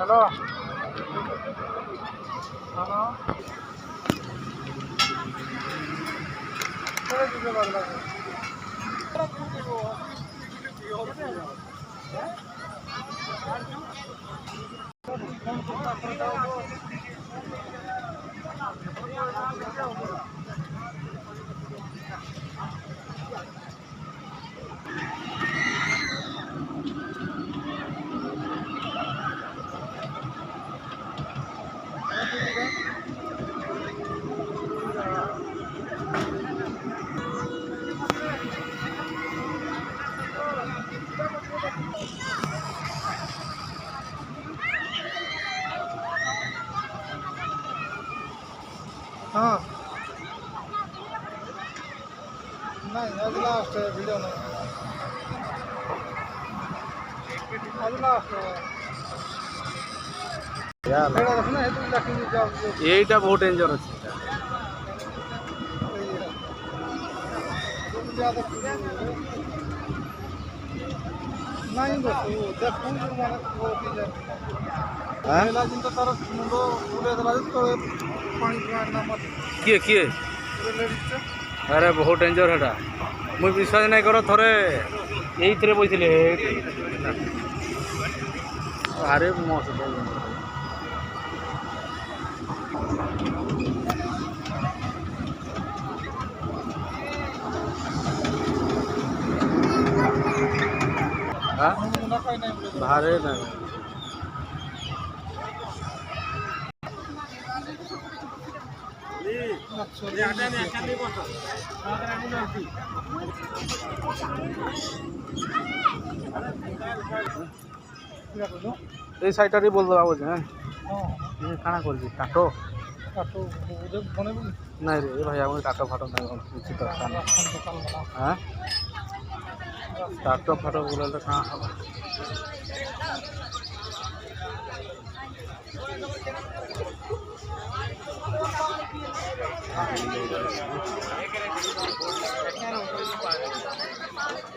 hello hello हाँ नहीं आज लास्ट वीडियो नहीं आज लास्ट এইটা বহুত ডেঞ্জর আছে नहीं बस देखूँ माने तो तार मुंड उड़े देला तो पानी ना मत किए किए अरे बहुत डेंजर है मुझे विश्वास नहीं कर थरे यही थे बोलते अरे मस्त भारे नहीं এই সাইডটারই বলতে পারবো যে হ্যাঁ কাଣା করছি কাটো काटो बने नहीं रे भाई আমার কাটো ফাটো নাই উচিত হ্যাঁ কাটো ফাটো বলে তো কাঁ হবে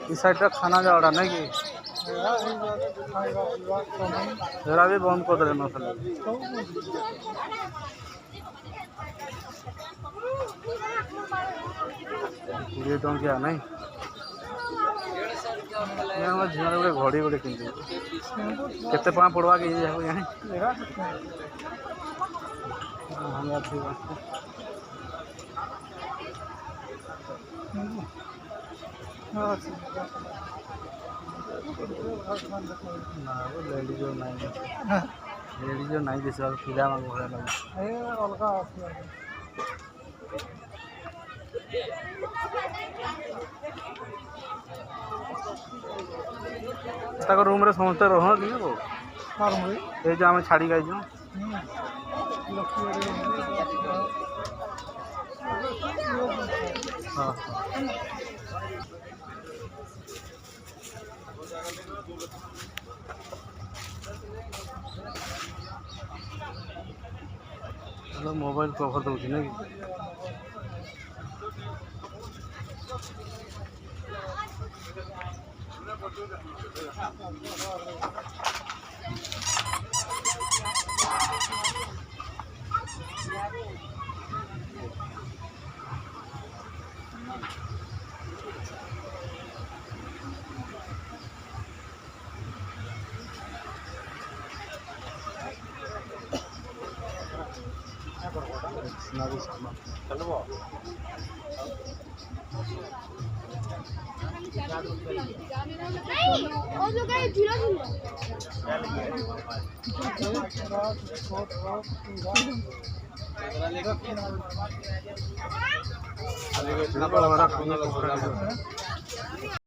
इस साइड तक खाना जाओड़ा नहीं कि जरा भी बंद कर दे मसाला ये तो क्या नहीं झील गोटे घड़ी गोटे किन केते पाँ पड़वा के यहाँ लेडीज नहीं दिस फिल्म भले लगे अलगा रूम रे समस्त रह कि ये जो आम छाड़ी गई हाँ मोबाइल कवर दूसरी ना